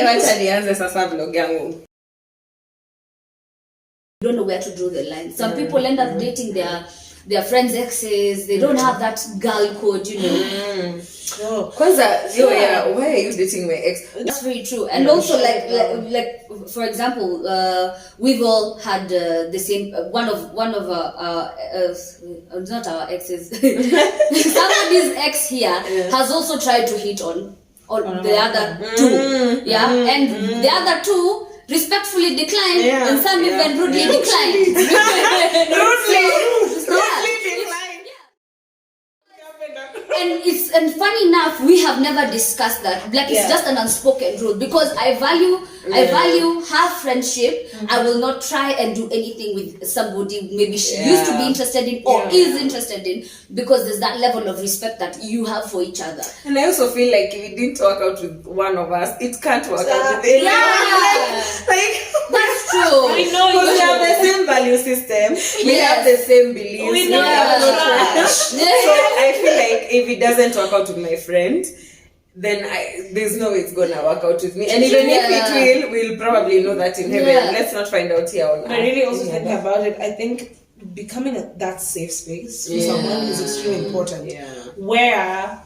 wacha nianze sasa vlog yangu. Don't know where to draw the line. Some people end up dating their friends' exes. They don't have that girl code, you know. Kwanza, why are you dating my ex? That's very true. And also, like for example, we've all had the same. One of not our exes. Somebody's ex here has also tried to hit on the other two. Yeah, and the other two respectfully declined, and some even rudely declined. Rudely declined. And funny enough, we have never discussed that. Like it's just an unspoken rule because I value her friendship. I will not try and do anything with somebody maybe she used to be interested in or is interested in, because there's that level of respect that you have for each other. And I also feel like if it didn't work out with one of us, it can't work out with anyone. That's true. We know we have the same value system. We have the same beliefs. We know So I feel like if it doesn't work out with my friend, then there's no way it's gonna work out with me. And even if it will, we'll probably know that in heaven. Let's not find out here on earth. I really also think about it. I think becoming that safe space for someone is extremely important. Where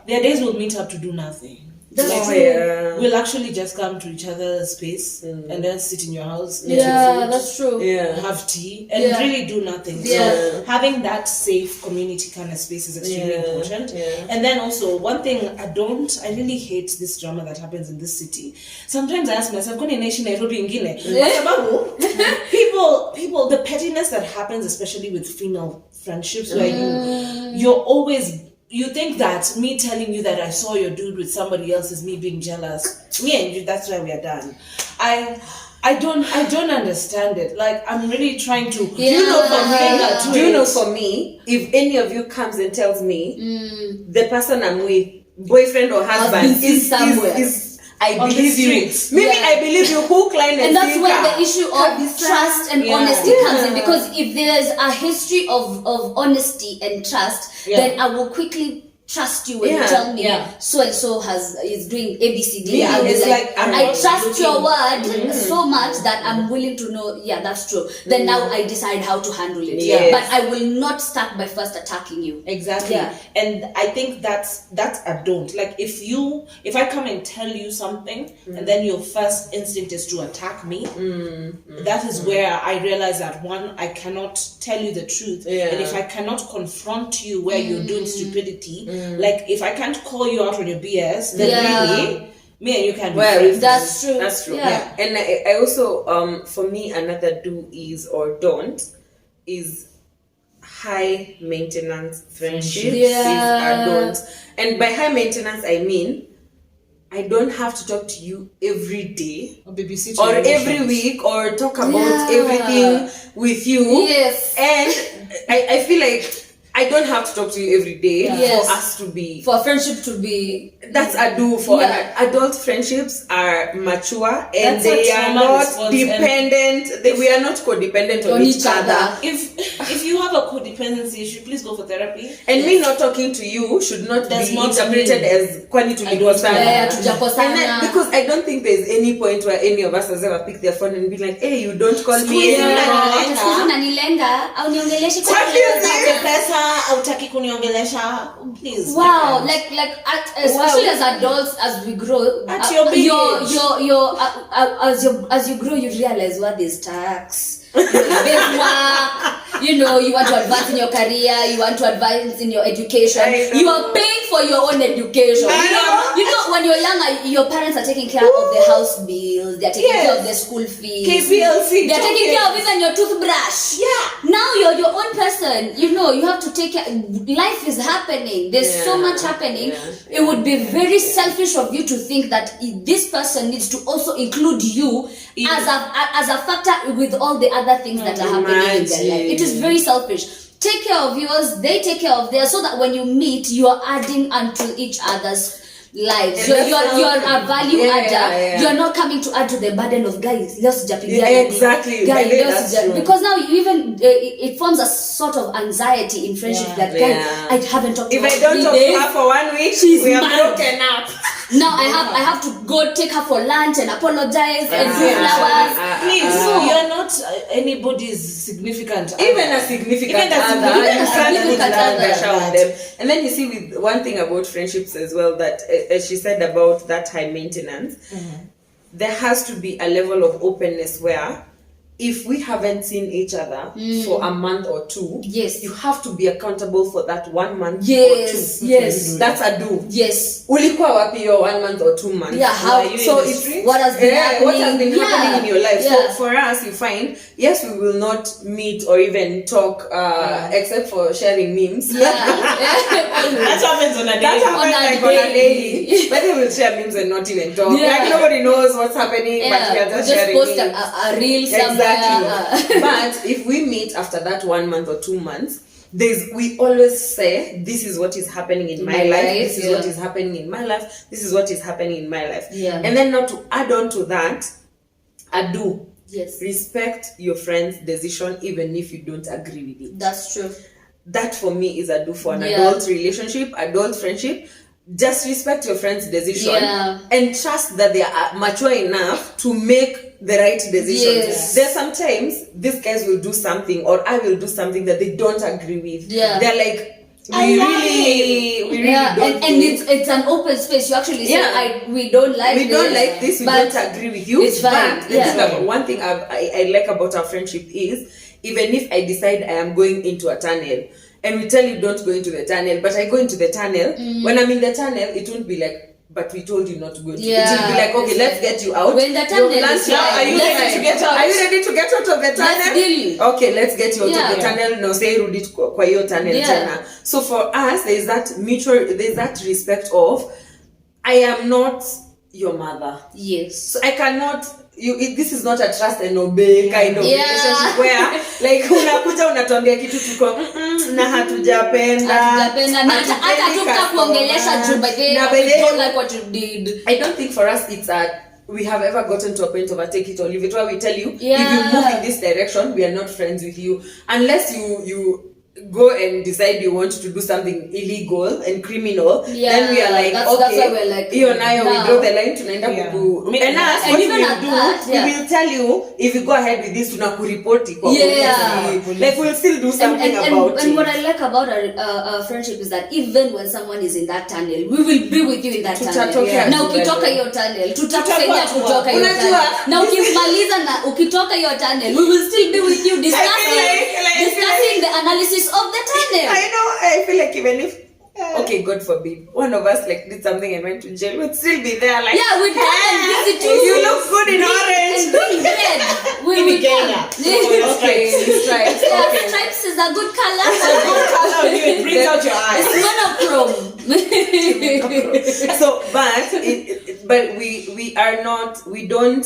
their days will meet up to do nothing. We'll actually just come to each other's space and then sit in your house, eat your food, that's true. Have tea, and really do nothing. So having that safe community kind of space is extremely important. And then also one thing I really hate this drama that happens in this city. Sometimes I ask myself, "Kwenye naishi Nairobi ingine?" Sababu people, the pettiness that happens, especially with female friendships, where you think that me telling you that I saw your dude with somebody else is me being jealous. Me and you, that's why we are done. I don't understand it. Like, I'm really trying to. Do you know for me, if any of you comes and tells me the person I'm with, boyfriend or husband, is I believe you. Maybe I believe you hook, line, and that's where the issue of trust and honesty comes in. Because if there's a history of honesty and trust, then I will quickly trust you when you tell me so and so is doing ABCD. I'll be like I trust your word so much that I'm willing to know. Yeah, that's true. Then now I decide how to handle it. But I will not start by first attacking you. Exactly. And I think that's a don't. Like if I come and tell you something and then your first instinct is to attack me, that is where I realize that one, I cannot tell you the truth, and if I cannot confront you where you're doing stupidity. Like if I can't call you out on your BS, then really me and you can be friends. That's true. That's true. Yeah. And I also for me another do is or don't is high maintenance friendships is a don't. And by high maintenance I mean I don't have to talk to you every day or every week or talk about everything with you. Yes. And I feel like I don't have to talk to you every day for a friendship to be. That's a do for adult friendships are mature and they are not dependent. We are not codependent on each other. If you have a codependency issue, please go for therapy. And me not talking to you should not be interpreted as quality because I don't think there's any point where any of us has ever picked their phone and be like, "Hey, you don't call me." Please. Wow, like especially as adults, as we grow, at your as you grow, you realize what is tax. You know, you want to advance in your career, you want to advance in your education. You are paying for your own education. You know, when you're younger, your parents are taking care of the house bills, they're taking care of the school fees, KPLC, they're taking care of even your toothbrush. Now you're your own person. You know, you have to take care. Life is happening. There's so much happening. It would be very selfish of you to think that this person needs to also include you as a factor with all the other things that are happening in their life. It is very selfish. Take care of yours, they take care of theirs, so that when you meet, you are adding unto each other's lives. You're a value adder. You're not coming to add to the burden of guys. Exactly. Because now you even it forms a sort of anxiety in friendship that I haven't talked to her. If I don't talk to her for 1 week, we are broken up. Now I have to go take her for lunch and apologize and do flowers. Please, you're not anybody's significant other. Even a significant other, you can't put down pressure on them. And then you see, with one thing about friendships as well, that as she said about that high maintenance, there has to be a level of openness where if we haven't seen each other for a month or two, yes, you have to be accountable for that 1 month yes, or two. Yes, that's a do. Yes. Ulikuwa wapi your 1 month or 2 months? Yeah, how? So it's what has been happening? What has been happening in your life? So for us, you find, yes, we will not meet or even talk, except for sharing memes. Yeah. That happens on a daily. That happens on a daily. But they will share memes and not even talk. Yeah. Like nobody knows what's happening, but we are just sharing post memes. a reel somewhere. Exactly. But if we meet after that 1 month or 2 months, we always say, this is what is happening in my life, this is what is happening in my life, this is what is happening in my life. Yeah. And then, not to add on to that, I do. Yes. Respect your friend's decision even if you don't agree with it. That's true. That for me is a do for an adult relationship, adult friendship. Just respect your friend's decision and trust that they are mature enough to make the right decision. Yes. There's sometimes these guys will do something, or I will do something that they don't agree with. Yeah. They're like, we really don't. And it's an open space. You actually say, we don't like this. We don't agree with you. It's fine. But one thing I like about our friendship is, even if I decide I am going into a tunnel, and we tell you don't go into the tunnel, but I go into the tunnel, when I'm in the tunnel, it won't be like, but we told you not to go. It will be like, okay, let's get you out. When the tunnel is are you ready to get out? Are you ready to get out of the tunnel? Okay, let's get you out of the tunnel. No, say rudi kwa hiyo tunnel tena. So for us, there's that respect of, I am not your mother. Yes. So I cannot. This is not a trust and obey kind of relationship where like unakuja unatuambia kitu tuko na hatujapenda na hata tukakuongelesha juu by the don't like what you did. I don't think for us it's we have ever gotten to a point of a take it or leave it where we tell you, if you move in this direction, we are not friends with you unless you go and decide you want to do something illegal and criminal. Then we are like, that's why we're like, we draw the line tunaenda kuku. And us, what we will do, we will tell you, if you go ahead with this, tunakuripoti kwa polisi. Like we'll still do something about it. And what I like about our friendship is that even when someone is in that tunnel, we will be with you in that tunnel. Na ukitoka hiyo tunnel, tutakusaidia kutoka hiyo tunnel. Na ukimaliza na ukitoka hiyo tunnel, we will still be with you discussing the analysis of the tunnel. I know. I feel like even if okay, God forbid, one of us like did something and went to jail, we'd still be there. Like, we'd come and visit you. You look good in orange. And green red. We will come. Okay, stripes. Okay. Stripes is a good color. It's a good color. It brings out your eyes. It's monochrome. So, but we don't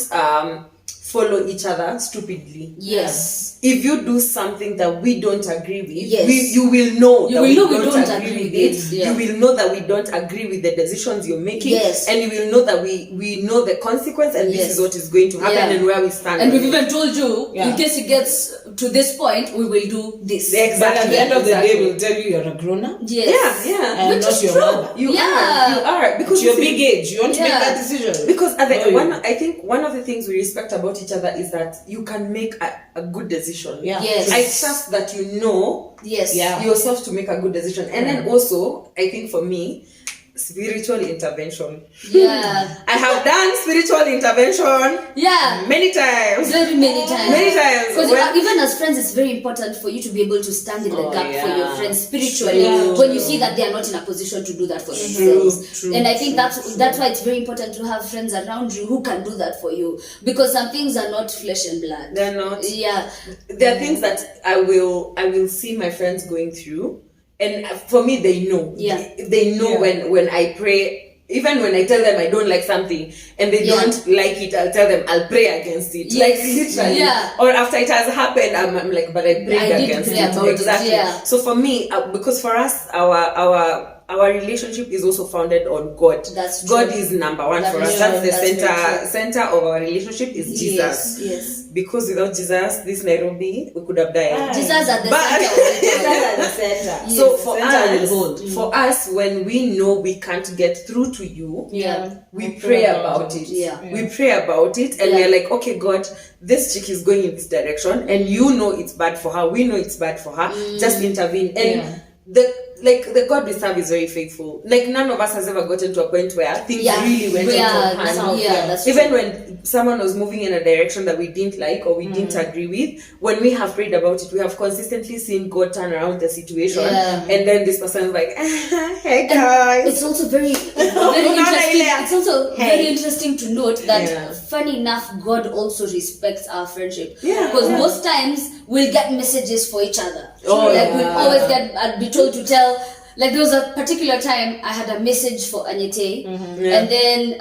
follow each other stupidly. Yes. If you do something that we don't agree with, you will know that we don't agree with it. You will know that we don't agree with the decisions you're making. Yes. And you will know that we know the consequence and this is what is going to happen and where we stand. And we've even told you, in case it gets to this point, we will do this. Exactly. But at the end of the day, we'll tell you you're a grown-up. Yes. Yeah. And not your mother. You are. Because you're big age. You want to make that decision. Because I think one of the things we respect about each other is that you can make a good decision. Yeah. Yes. I trust that you know yourself to make a good decision. And then also, I think for me, spiritual intervention. Yeah. I have done spiritual intervention many times. Very many times. Many times. Because even as friends, it's very important for you to be able to stand in the gap for your friends spiritually when you see that they are not in a position to do that for themselves. True, and I think that's why it's very important to have friends around you who can do that for you. Because some things are not flesh and blood. They're not. Yeah. There are things that I will see my friends going through. And for me, they know. Yeah. They know when I pray, even when I tell them I don't like something and they don't like it, I'll tell them I'll pray against it. Yes. Like literally. Yeah. Or after it has happened, I'm like, but I prayed against it. Exactly. So for me, because for us, our our relationship is also founded on God. That's true. God is number one for us. That's the center of our relationship is Jesus. Yes. Because without Jesus, this Nairobi, we could have died. Jesus at the center. So for us, when we know we can't get through to you, we pray about it. We pray about it, and we're like, okay, God, this chick is going in this direction, and you know it's bad for her. We know it's bad for her. Just intervene. And the God we serve is very faithful. Like, none of us has ever gotten to a point where things really went out of hand. That's even true. when someone was moving in a direction that we didn't like or we didn't agree with, when we have prayed about it, we have consistently seen God turn around the situation. And then this person is like, hey guys. It's also very interesting. It's also very interesting to note that, funny enough, God also respects our friendship. Because most times we'll get messages for each other. We'll always be told to tell. Like, there was a particular time I had a message for Anyetei, and then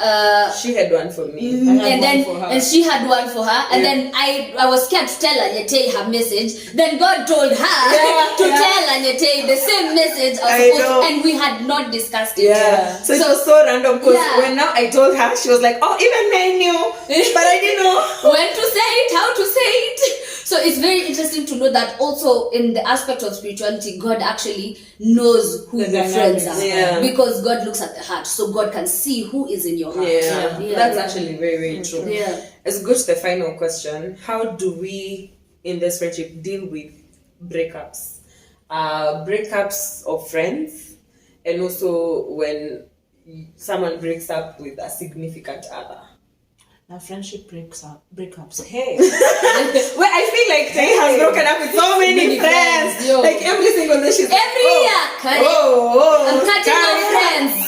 she had one for me, and she had one for her, and then I was scared to tell Anyetei her message. Then God told her to tell Anyetei the same message, and we had not discussed it. So it was so random, because when now I told her, she was like, oh, even I knew, but I didn't know when to say it, how to say it. So it's very interesting to know that also in the aspect of spirituality, God actually knows who your friends are, because God looks at the heart, so God can see who is in your heart. That's actually very, very true. Let's go to the final question. How do we in this friendship deal with breakups of friends, and also when someone breaks up with a significant other? Now, friendship breakups. Hey. Well, I feel like Tay has broken up with so many friends. Like, every single day she's every year. I'm cutting off friends.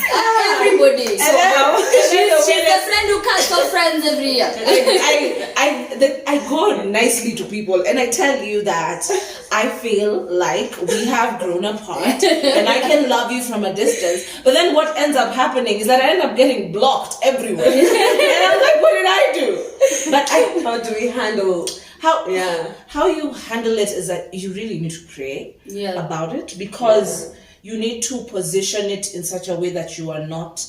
Everybody. So she's the friend who cuts off friends every year. I go nicely to people and I tell you that I feel like we have grown apart and I can love you from a distance. But then what ends up happening is that I end up getting blocked everywhere. And I'm like, what did I do? But how do we handle how you handle it is that you really need to pray about it, because you need to position it in such a way that you are not,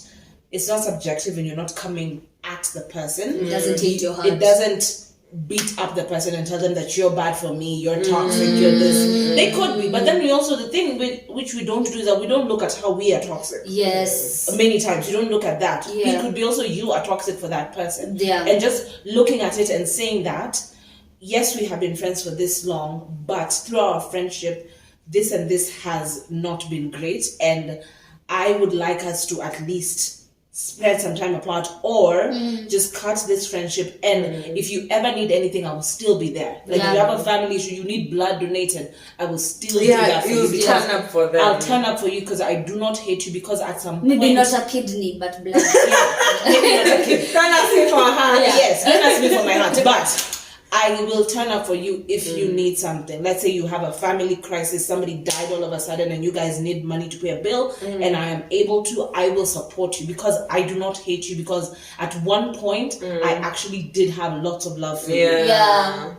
it's not subjective and you're not coming at the person. It doesn't take your heart. It doesn't beat up the person and tell them that you're bad for me, you're toxic, you're this. They could be, but then we also, the thing which we don't do is that we don't look at how we are toxic. Yes. Many times you don't look at that. It could be also you are toxic for that person. And just looking at it and saying that, yes, we have been friends for this long, but through our friendship, this and this has not been great, and I would like us to at least spend some time apart, or just cut this friendship, and if you ever need anything, I will still be there. Like, if you have a family issue, you need blood donated, I will still do that for you. Turn up for them. I'll turn up for you, because I do not hate you, because at some maybe point, not a kidney, but blood. maybe not a kidney. Don't ask me for a heart. Yes, don't ask me for my heart, but I will turn up for you if you need something. Let's say you have a family crisis, somebody died all of a sudden and you guys need money to pay a bill, and I am able to, I will support you, because I do not hate you, because at one point I actually did have lots of love for you.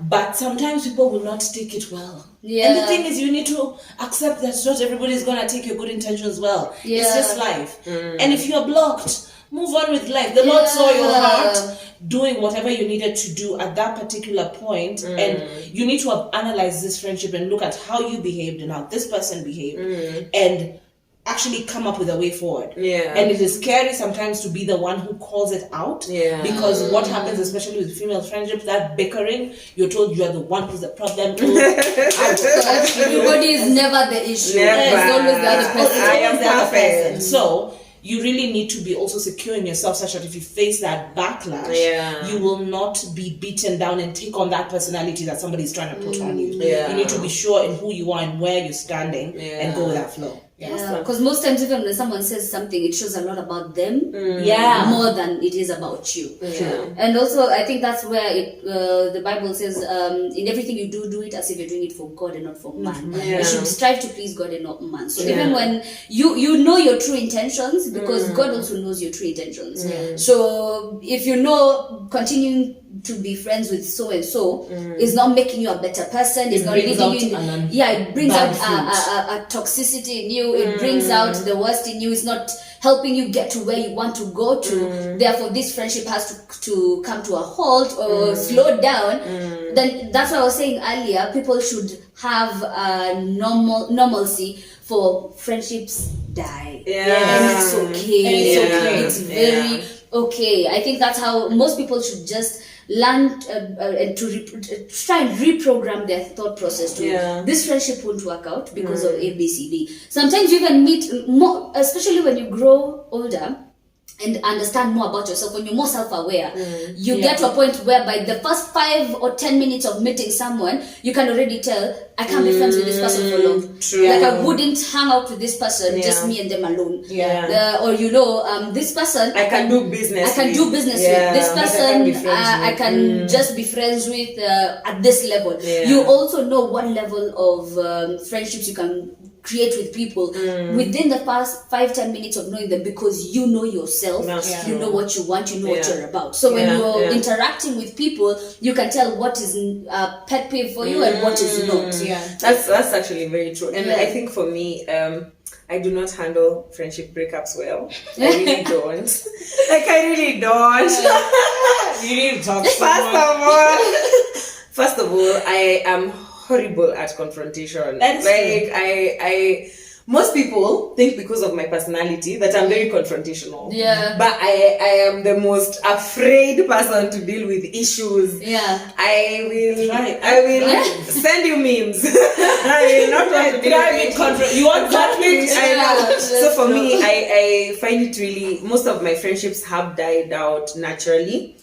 But sometimes people will not take it well. And the thing is, you need to accept that not everybody is going to take your good intentions well. It's just life. And if you're blocked, move on with life. The Lord saw your heart doing whatever you needed to do at that particular point, and you need to have analyzed this friendship and look at how you behaved and how this person behaved, and actually come up with a way forward. And it is scary sometimes to be the one who calls it out, because what happens, especially with female friendships, that bickering, you're told you are the one who's the problem. Everybody is never the issue. It's always the other person. I am perfect. So you really need to be also secure in yourself, such that if you face that backlash, you will not be beaten down and take on that personality that somebody is trying to put on you. You need to be sure in who you are and where you're standing, and go with that flow. Because most times, even when someone says something, it shows a lot about them more than it is about you. And also, I think that's where the Bible says, in everything you do, do it as if you're doing it for God and not for man. You should strive to please God and not man. So even when you know your true intentions, because God also knows your true intentions. So if you know continuing to be friends with so and so is not making you a better person. It's not brings leading out you. It brings bad out a toxicity in you. It brings out the worst in you. It's not helping you get to where you want to go to. Therefore, this friendship has to come to a halt or slow down. Then that's what I was saying earlier. People should have normalcy for friendships die. And it's okay. And it's okay. It's very okay. I think that's how most people should just learn to try and reprogram their thought process to this friendship won't work out because of A, B, C, D. Sometimes you even meet more, especially when you grow older and understand more about yourself, when you're more self-aware, you get to a point where by the first 5 or 10 minutes of meeting someone, you can already tell, I can't be friends with this person for long. True. Like I wouldn't hang out with this person, just me and them alone. Or this person I can do business with this person. I can just be friends with at this level. You also know what level of friendships you can create with people within the past 5-10 minutes of knowing them, because you know yourself, you know what you want, you know what you're about. So when you're interacting with people, you can tell what is a pet peeve for you and what is not. That's actually very true. And I think for me, I do not handle friendship breakups well. I really don't. Like I really don't. You need to talk. First of all, I am horrible at confrontation. That's like I most people think because of my personality that I'm very confrontational. But I am the most afraid person to deal with issues. I will send you memes. I will not want to deal with you want conflict? I know. So for me, I find it really, most of my friendships have died out naturally.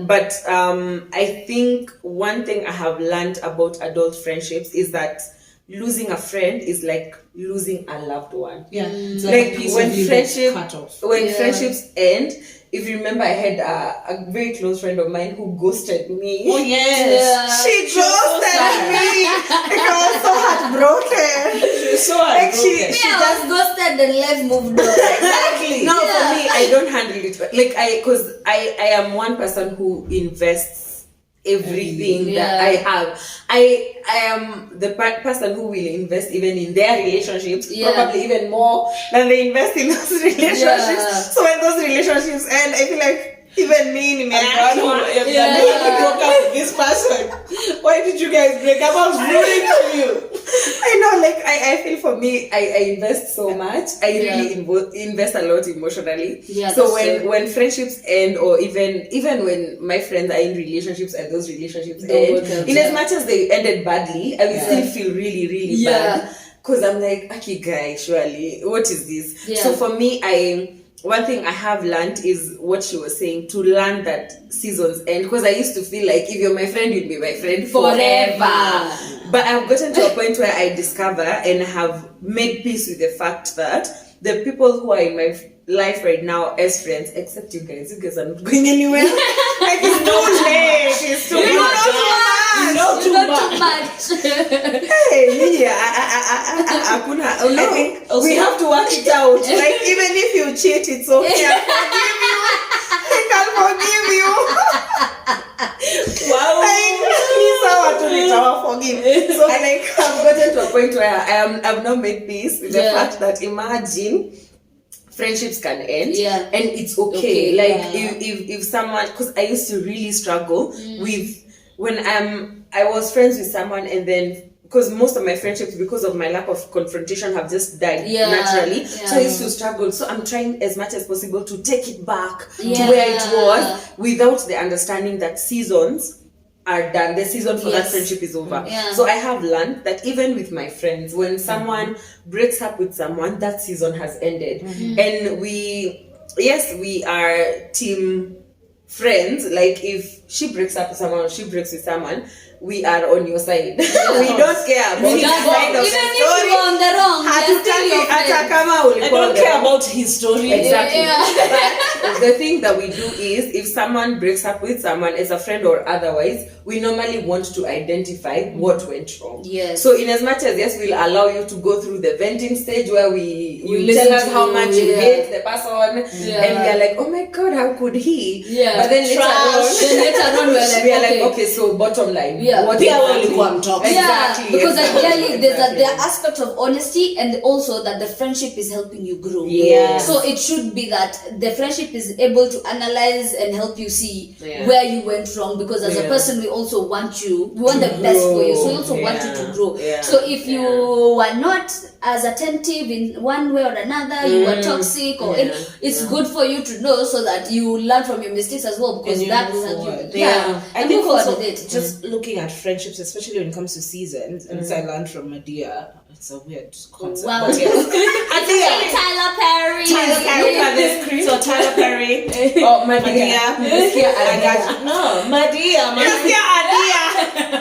But I think one thing I have learned about adult friendships is that losing a friend is like losing a loved one. It's like when friendships end, if you remember, I had a very close friend of mine who ghosted me. Oh yes, she ghosted me. I was so heartbroken. She was so heartbroken. She just ghosted and life moved on. Exactly. No, for me, I don't handle it like because I am one person who invests everything that I have. I am the person who will invest even in their relationships, probably even more than they invest in those relationships. So when those relationships end, I feel like even me in you broke up with this person. Why did you guys break up? I was rooting for you. I know, like I feel for me, I invest so much. I really invest a lot emotionally. So when friendships end, or even when my friends are in relationships and those relationships end, in as much as they ended badly, I will still feel really, really bad. Because I'm like, okay, guys, surely, what is this? So for me, one thing I have learned is what she was saying, to learn that seasons end. Because I used to feel like if you're my friend, you'll be my friend forever. But I've gotten to a point where I discover and have made peace with the fact that the people who are in my life right now as friends, except you guys are not going anywhere. Like it's too late. It's too much. You know too much. Hey, I think we have to work it out. Like even if you cheat, it's okay. I can forgive you. Wow. So like I've gotten to a point where I've now made peace with the fact that imagine friendships can end and it's okay. Like if someone, because I used to really struggle with when I was friends with someone, and then because most of my friendships, because of my lack of confrontation, have just died naturally. So I used to struggle. So I'm trying as much as possible to take it back to where it was, without the understanding that seasons are done. The season for that friendship is over. So I have learned that even with my friends, when someone breaks up with someone, that season has ended. And we are team friends. Like if she breaks up with someone or she breaks with someone, we are on your side. We don't care about his side of the story. Even if you're on the wrong, I don't care about his story. Exactly. But the thing that we do is, if someone breaks up with someone as a friend or otherwise, we normally want to identify what went wrong. So in as much as we'll allow you to go through the venting stage where you tell us how much you hate the person, and we are like, oh my god, how could he? But then later on we're like, we are like, okay, so bottom line. Yeah. What Pia exactly? walikuwa mtoxic. Exactly. Because ideally there's exactly. the aspect of honesty, and also that the friendship is helping you grow. Yeah. So it should be that the friendship is able to analyze and help you see where you went wrong, because as a person we also want the best for you, so we also want you to grow. So if you were not as attentive in one way or another, you were toxic or it's good for you to know, so that you learn from your mistakes as well, because that will help you. I think also with it. just looking at friendships, especially when it comes to seasons, and this I learned from Madia. It's a weird concept. Wow. But yes. Tyler Perry. So Tyler Perry. Oh, Madia. I got you. No, Madia.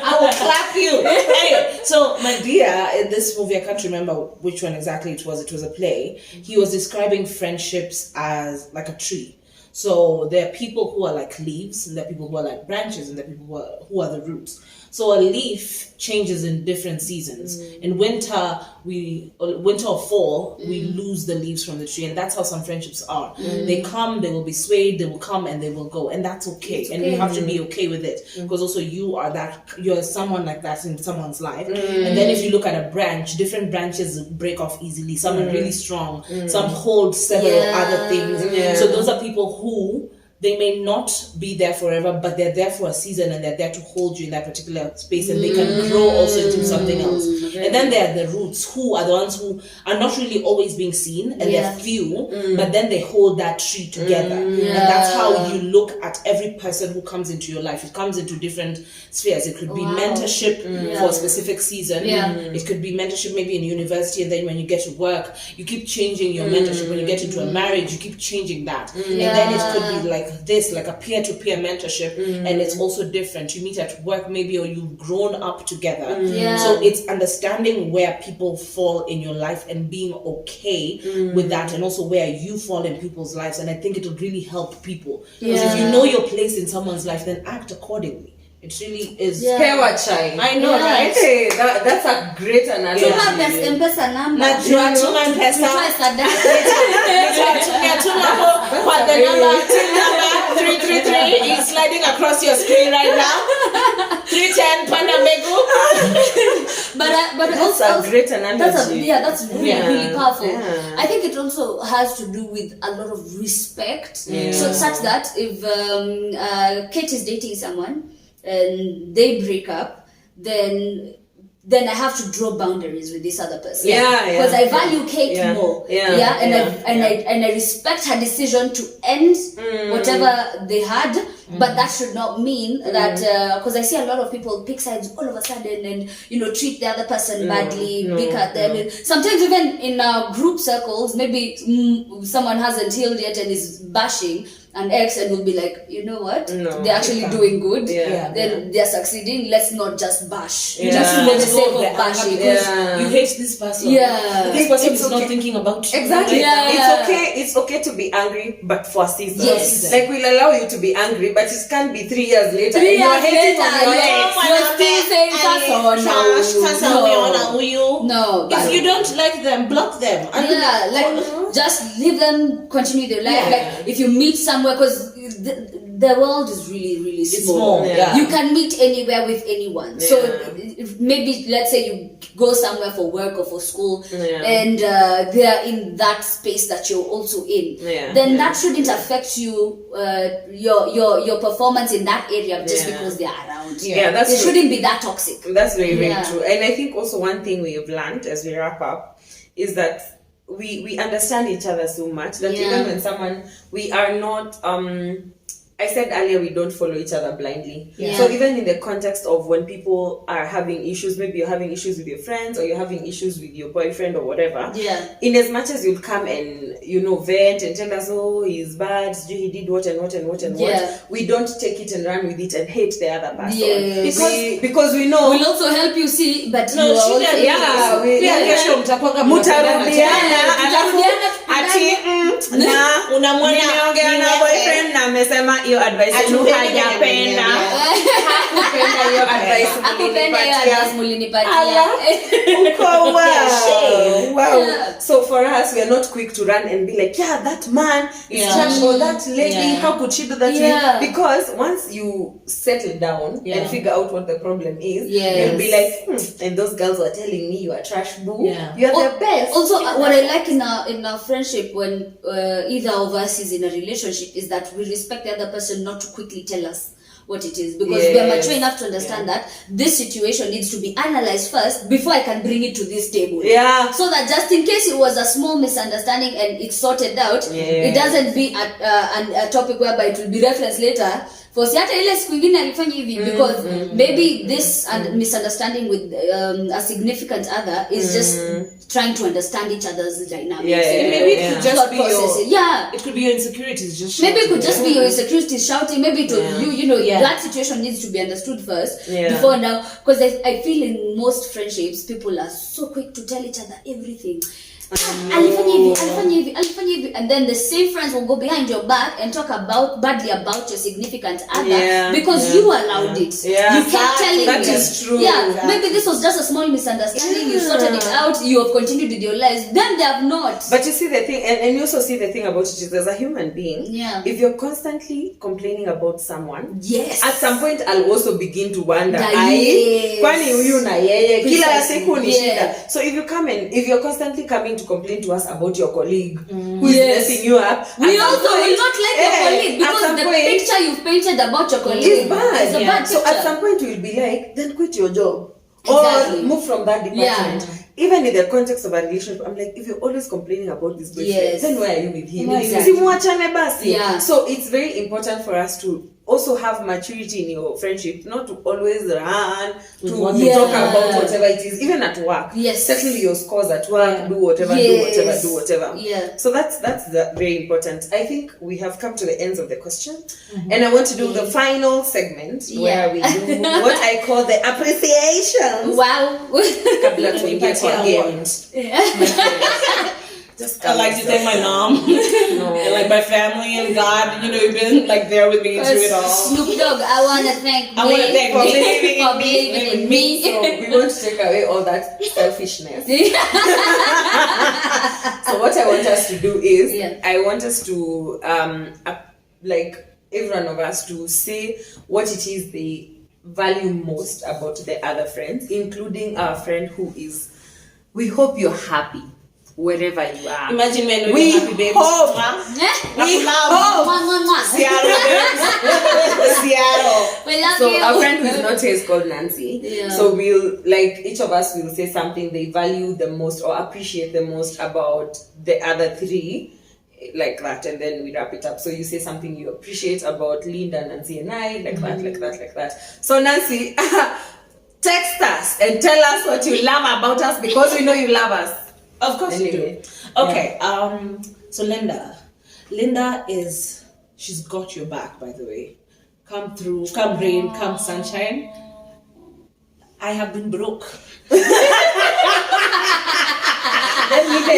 I will clap you. Anyway, so Madia, in this movie, I can't remember which one exactly it was. It was a play. He was describing friendships as like a tree. So there are people who are like leaves, and there are people who are like branches, and there are people who are the roots. So a leaf changes in different seasons. In winter or fall, we lose the leaves from the tree, and that's how some friendships are. They come, they will be swayed, they will come, and they will go, and that's okay. And you have to be okay with it, because also you're someone like that in someone's life. And then if you look at a branch, different branches break off easily. Some are really strong, some hold several other things. So those are people who, they may not be there forever, but they're there for a season, and they're there to hold you in that particular space, and they can grow also into something else. And then there are the roots, who are the ones who are not really always being seen, and they're few, but then they hold that tree together. And that's how you look at every person who comes into your life. It comes into different spheres. It could be mentorship for a specific season. It could be mentorship maybe in university, and then when you get to work, you keep changing your mentorship. When you get into a marriage, you keep changing that. And then it could be like this, like a peer-to-peer mentorship, and it's also different. You meet at work maybe, or you've grown up together. So it's understanding where people fall in your life and being okay with that, and also where you fall in people's lives. And I think it will really help people, because if you know your place in someone's life, then act accordingly. It really is. Pewa chai. I know, right? Hey, that's a great analogy. Tuma best M-Pesa number. Najua tuma M-Pesa. Tutoe sadaka. But the number 333 is sliding across your screen right now. 310 Panda Megu. But That's also, a great analogy. that's really powerful. Yeah. I think it also has to do with a lot of respect. So such that if Kate is dating someone and they break up, then I have to draw boundaries with this other person. Because I value Kate more. And I respect her decision to end whatever they had. But that should not mean that, because I see a lot of people pick sides all of a sudden and, treat the other person badly, pick at them. And sometimes even in group circles, maybe someone hasn't healed yet and is bashing an ex, and will be like, you know what? They're actually doing good. Then they're succeeding. Let's not just bash. Just for the sake of bashing. You hate this person. This person is not thinking about you. Exactly. It's okay to be angry, but for a season. Yes. Like, we'll allow you to be angry, but it can't be 3 years later. 3 years You're hating later, on your ex. you're still saying no. If you don't like them, block them. Just leave them continue their life. Like, if you meet somewhere, because the world is really, really small. You can meet anywhere with anyone. So if maybe, let's say you go somewhere for work or for school, and they are in that space that you're also in, then that shouldn't affect you, your performance in that area just because they are around. That's they shouldn't be that toxic. That's very, very true. And I think also one thing we have learned as we wrap up is that we understand each other so much that even when we are not I said earlier, we don't follow each other blindly. So even in the context of when people are having issues, maybe you're having issues with your friends, or you're having issues with your boyfriend or whatever, in as much as you'll come and vent and tell us, oh, he's bad, he did what and what and what and what, we don't take it and run with it and hate the other person. Because we know we'll also help you see, but unamwona boyfriend na amesema hiyo advice yenu hajapenda. hiyo advice Akupenda hiyo mlinipatia. advice mulinipatia. Uko wow. Yeah. Wow. Yeah. So for us, we are not quick to run and be like, yeah, that man is trash, or that lady, how could she do that to Yeah. you? Because once you settle down and figure out what the problem is, you'll be like, and those girls were telling me you are trash, boo. Yeah. You are the best. Also, what I like in our friendship when either of us is in a relationship is that we respect the other person not to quickly tell us what it is, because we are mature enough to understand that this situation needs to be analyzed first before I can bring it to this table. Yeah. So that just in case it was a small misunderstanding and it's sorted out, it doesn't be a topic whereby it will be referenced later. For si hata ile siku ingine alifanya hivi, because maybe this misunderstanding with a significant other is just trying to understand each other's dynamics. Maybe it could just be it could be your insecurities just maybe it could shouting. just be your insecurities shouting. Maybe it was you know, that situation needs to be understood first before now, because I feel in most friendships people are so quick to tell each other everything. Alifanya hivi, and then the same friends will go behind your back and talk badly about your significant other because you allowed it. You kept telling that me. is true. Maybe this was just a small misunderstanding. You sorted it out. You have continued with your lives. Then they have not. But you see the thing, and you also see the thing about it is, as a human being, if you're constantly complaining about someone, at some point I'll also begin to wonder, kwani huyu na yeye kila siku ni shida. So if you're constantly coming to complain to us about your colleague who is messing you up, we also will not like your colleague, because the picture you've painted about your colleague is bad. It's a bad picture. So at some point we'll be like, then quit your job or move from that department. Even in the context of a relationship, I'm like, if you're always complaining about this boyfriend, then why are you with him? Simuachane basi. So it's very important for us to also have maturity in your friendship, not to always run to talk about whatever it is, even at work. Settle your scores at work, do whatever. So that's very important. I think we have come to the ends of the question, and I want to do the final segment where we do what I call the appreciations. Wow. Kabla tuingie kwa games. I'd like to thank my mom and like my family and God, you've been like there with me through it all. Snoop Dogg, I want to thank for believing in me. So we want to take away all that selfishness. So what I want us to do is, I want us to like every one of us to say what it is they value most about the other friends, including our friend who is, we hope you're happy wherever you are. Imagine when we happy, baby. Hope. We love. Seattle. We love so you. Our friend who is not here is called Nancy. So we'll, like, each of us will say something they value the most or appreciate the most about the other three, like that, and then we wrap it up. So you say something you appreciate about Linda, Nancy, and I, like that. So Nancy, text us and tell us what you love about us, because we know you love us. Of course you do. Okay. So Linda she's got your back, by the way. Come through, come rain, come sunshine. I have been broke. You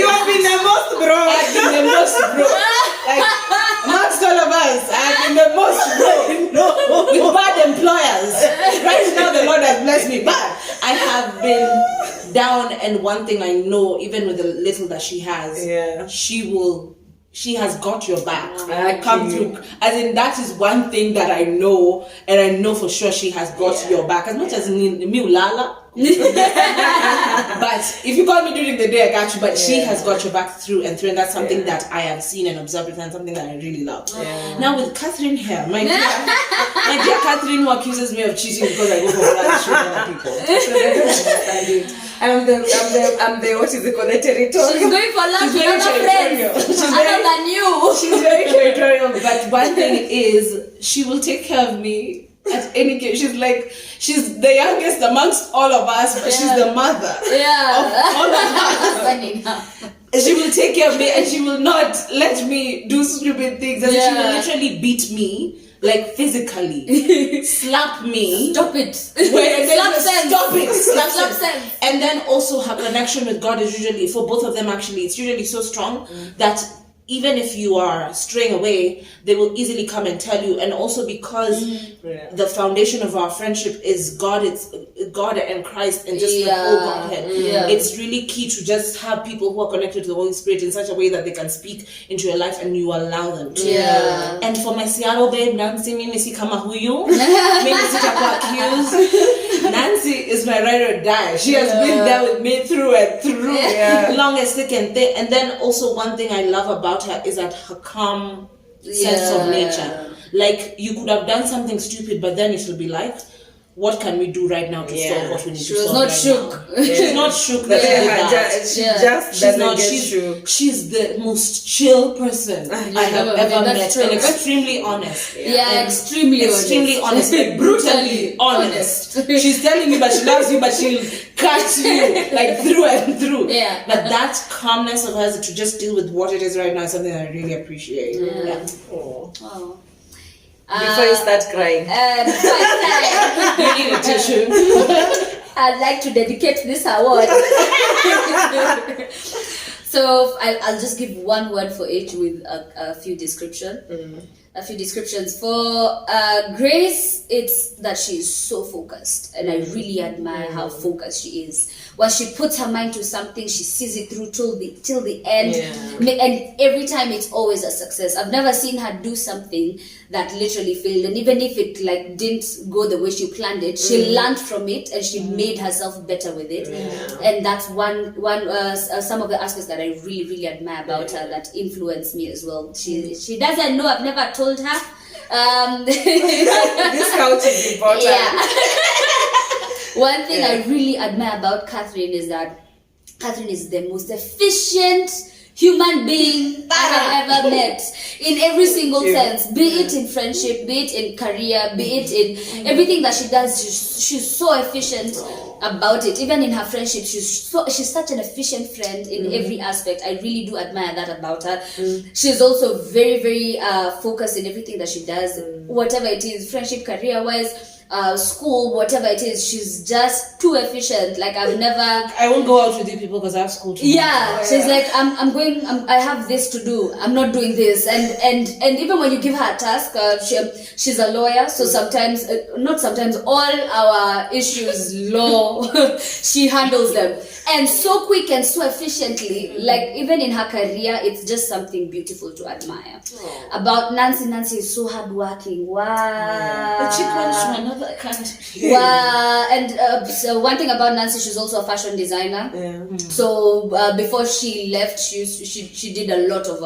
have been the most broke. I've been the most broke. Like, amongst all of us, I've been the most broke. No, with bad employers. Right now, the Lord has blessed me, but I have been down. And one thing I know, even with the little that she has, she has got your back. Come through. As in, that is one thing that I know, and I know for sure she has got your back. As much as me ulala. But if you call me during the day, I got you. But she has got your back through and through, and that's something that I have seen and observed, and something that I really love. Now with Catherine here, my dear Catherine, who accuses me of cheating because I go for lunch with other people. I'm the what is it called, the territorial. She's going for lunch with other friends other than you. She's very territorial. But one thing is, she will take care of me. At any case, she's the youngest amongst all of us, but she's the mother of all of us. She will take care of me, and she will not let me do stupid things. And she will literally beat me, like physically, slap me. Stop it. Stop it. And then also her connection with God is usually, for both of them actually, it's usually so strong that even if you are straying away, they will easily come and tell you. And also because the foundation of our friendship is God, it's God and Christ and just the whole Godhead. It's really key to just have people who are connected to the Holy Spirit in such a way that they can speak into your life and you allow them to. And for my Seattle babe, Nancy, mimi si kama huyu. Mimi sitakuwa accused. Nancy is my ride or die. She has been there with me through and through. Long as thick and thin. And then also one thing I love about her is that her calm sense of nature. Like, you could have done something stupid, but then it will be like, what can we do right now to solve what we need to solve? She was not shook. She's not shook that she did that. She's shook. She's the most chill person I have ever met. And extremely honest. Extremely honest. Like, brutally honest. She's telling you that she loves you, but she'll cut you like through and through. But that calmness of hers to just deal with what it is right now is something I really appreciate. Before you start crying, you need a tissue. I'd like to dedicate this award. So I'll just give one word for each with a few descriptions. A few descriptions. For Grace, it's that she is so focused, and I really admire how focused she is. When she puts her mind to something, she sees it through till the end, and every time it's always a success. I've never seen her do something that literally failed, and even if it like didn't go the way she planned it, she learned from it and she made herself better with it. And that's one some of the aspects that I really, really admire about her that influence me as well. She doesn't know. I've never told her. This couch is important. One thing I really admire about Catherine is that Catherine is the most efficient human being I have ever met in every single sense, be it in friendship, be it in career, be it in everything that she does. She's so efficient about it. Even in her friendship, she's such an efficient friend in every aspect. I really do admire that about her. She's also very, very focused in everything that she does, whatever it is, friendship, career wise, school, whatever it is. She's just too efficient. Like, I won't go out with you people because I have school tomorrow. She's like, I have this to do, I'm not doing this. And even when you give her a task, she's a lawyer, so sometimes, not sometimes, all our issues law, she handles them, and so quick and so efficiently. Like, even in her career, it's just something beautiful to admire. About Nancy is so hardworking. Wow. The chick went to another country. Wow. And so one thing about Nancy, she's also a fashion designer. So before she left, she did a lot of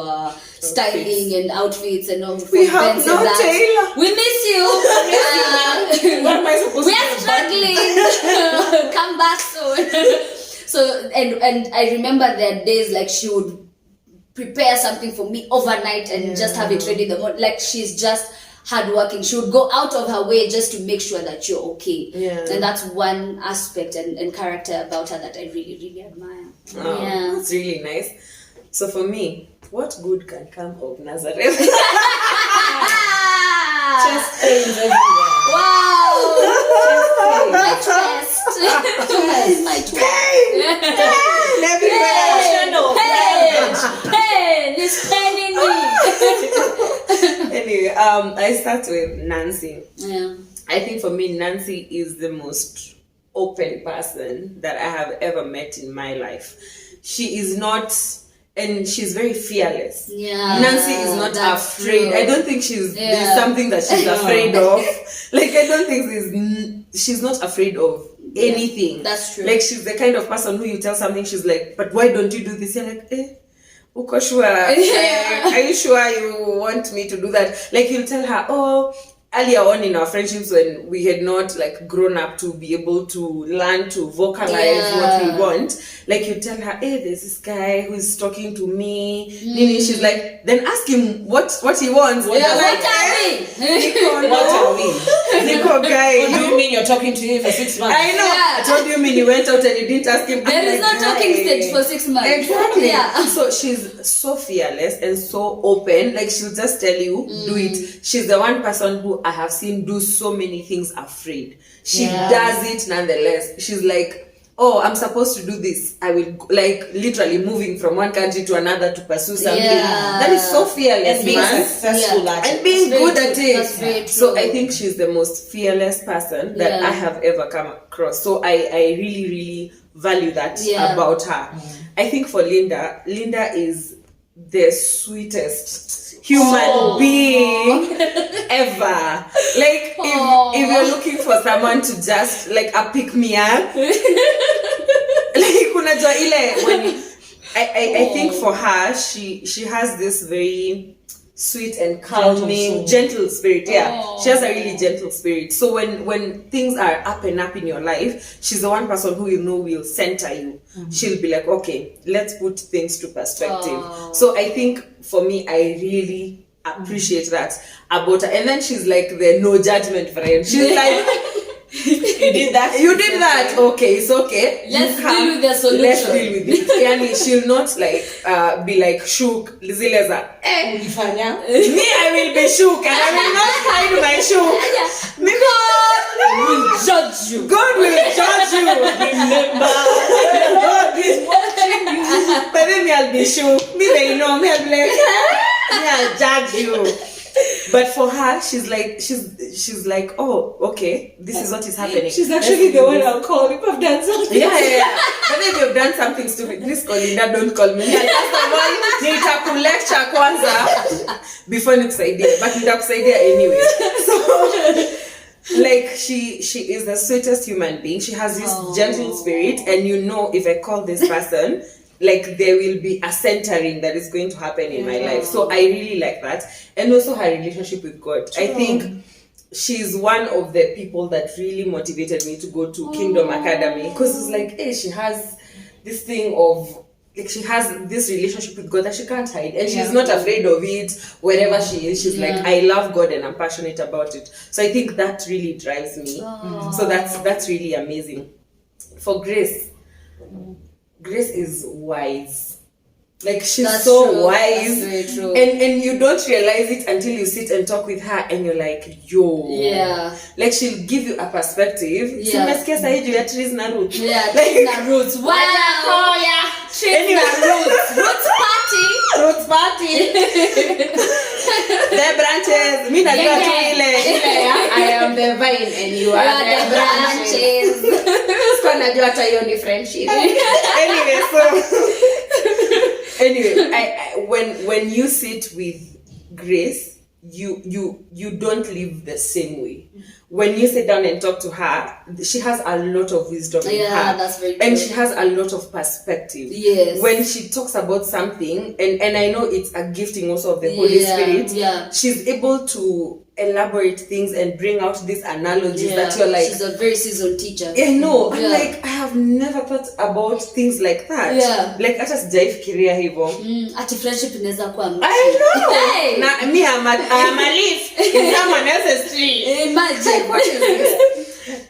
styling and outfits and all. We have no tailor. We miss you. What am I supposed we are struggling. Come back soon. So and I remember there are days like she would prepare something for me overnight and just have it ready the morning. Like, she's just hardworking. She would go out of her way just to make sure that you're okay. And that's one aspect and character about her that I really, really admire. That's really nice. So for me, what good can come of Nazareth? Chest pains everywhere. Wow! My chest. My chest. Pain everywhere. Pain is paining me. Anyway, I start with Nancy. I think for me, Nancy is the most open person that I have ever met in my life. She is not, and she's very fearless. Nancy is not afraid. True. I don't think there's something that she's afraid of. Like, I don't think she's not afraid of anything. That's true. Like, she's the kind of person who you tell something, she's like, but why don't you do this? You're like, uko sure? Are you sure you want me to do that? Like, you'll tell her, earlier on in our friendships, when we had not like grown up to be able to learn to vocalize what we want, like, you tell her, there's this guy who's talking to me. She's like, then ask him what he wants. What are we? Nico guy. What do you mean you're talking to him for 6 months? I know. What do you mean you went out and you didn't ask him? There is no talking stage for 6 months. Exactly. So she's so fearless and so open. Like, she'll just tell you, do it. She's the one person who I have seen do so many things afraid. She does it nonetheless. She's like, oh, I'm supposed to do this, I will like literally moving from one country to another to pursue something. That is so fearless, and being man. successful at And it. being good true. at it. That's very true. So I think she's the most fearless person that I have ever come across. So I really, really value that about her. I think for Lindah is the sweetest human being ever. Like if you're looking for someone to just like a pick me up, like unajua ile when I think for her she has this very sweet and calming, gentle spirit. She has a really gentle spirit. So when things are up and up in your life, she's the one person who you know will center you. She'll be like, okay, let's put things to perspective. So I think for me, I really appreciate that about her. And then she's like the no judgment friend. She's like, you did that. Okay, it's okay. Let's deal with the solution. Let's deal with it. Yani, she'll not like be like shook. Zileza. Me, I will be shook and I will not hide my shook. God will judge you. Remember, God is watching you. But then I'll be shook. Me, they know me. I'll be like, me, I'll judge you. But for her, she's like, oh, okay, this is what is happening. She's actually the one I'll call if I've done something. Yeah. But if you've ddone something stupid, please call Lindah, don't call me. First of all, nitakulecture kwanza before nikusaidie. But nitakusaidia anyway. So, like, she is the sweetest human being. She has this gentle spirit, and you know, if I call this person, like there will be a centering that is going to happen in my life. So I really like that. And also her relationship with God. I think she's one of the people that really motivated me to go to Kingdom Academy. Because it's like, hey, she has this thing of, like she has this relationship with God that she can't hide. And she's not afraid of it. Wherever she is, she's like, I love God and I'm passionate about it. So I think that really drives me. So that's really amazing. For Grace is wise. Like she's wise. That's very true. And you don't realize it until you sit and talk with her and you're like, yo. Yeah. Like she'll give you a perspective. Simesikia sahi juu ya trees na roots. Yeah, like, trees na roots. Wow. Trees na roots. Roots party. Roots party. The branches. Mi najua tu ile. I am the vine and you are the branches. Sikuwa najua hata hiyo ni friendship. Anyway, I when you sit with Grace, you don't live the same way. When you sit down and talk to her, she has a lot of wisdom in her. That's very true. And she has a lot of perspective. Yes. When she talks about something, and I know it's a gifting also of the Holy Spirit, she's able to elaborate things and bring out these analogies that you're like, she's a very seasoned teacher. Yeah, no, I'm like, I have never thought about things like that. Yeah. Like hata sijaifikiria hivyo. Ati friendship inaweza kuwa mti. I know. Hey. Na me I'm a leaf in someone else's tree. Imagine. Like, what is this?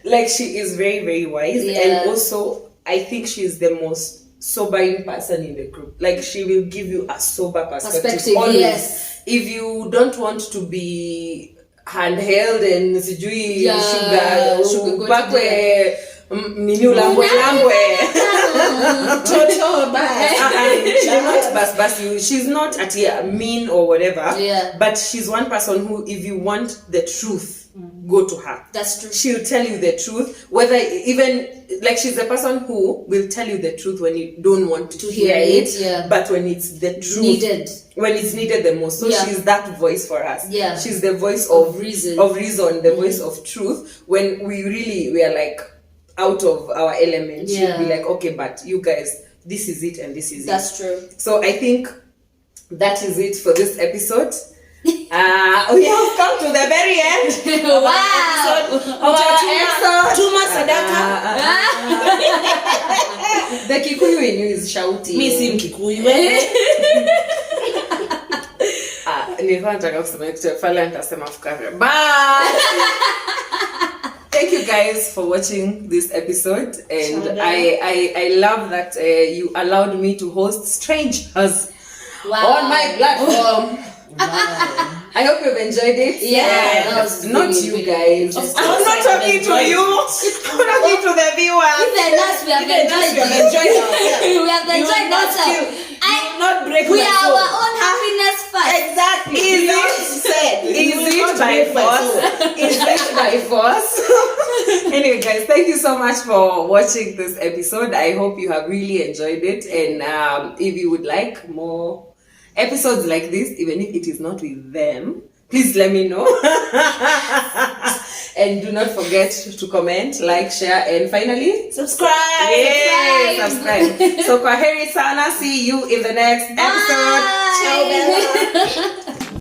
Like she is very, very wise. And also I think she's the most sobering person in the group. Like she will give you a sober perspective. Always. Yes. If you don't want to be handheld and sijui sugar bakwe nini ulambwe she's not at mean or whatever, but she's one person who, if you want the truth, go to her. That's true. She'll tell you the truth, whether even like she's the person who will tell you the truth when you don't want to hear it, but when it's the truth when it's needed the most. So she's that voice for us. She's the voice of reason, the voice of truth. When we are like out of our element, she'll be like, okay, but you guys, this is it and this is That's true. So I think that is it for this episode. We have come to the very end. Wow. Tuma sadaka. The Kikuyu in you is shouting. Mi si Mkikuyu. Nilikuwa nataka kusema kitu fala nitasema fukara. Bye. Thank you guys for watching this episode, and I love that you allowed me to host strangers on my platform. Wow. I hope you've enjoyed it. Yeah, that was Not really, you really guys. Of I'm course not I talking to enjoyed you. I'm talking to the viewers. Even us, we have enjoyed Just it. enjoyed ourselves. We have You enjoyed will not ourselves. kill- you will not break We my are soul. our own happiness first. Exactly. Is Beyonce it- said, you Is will it not by break my force? soul. Is it by force? Anyway, guys, thank you so much for watching this episode. I hope you have really enjoyed it. And if you would like more episodes like this, even if it is not with them, please let me know. And do not forget to comment, like, share, and finally, Subscribe. yay, subscribe. So, kwaheri sana. See you in the next episode. Bye. Ciao, Bella.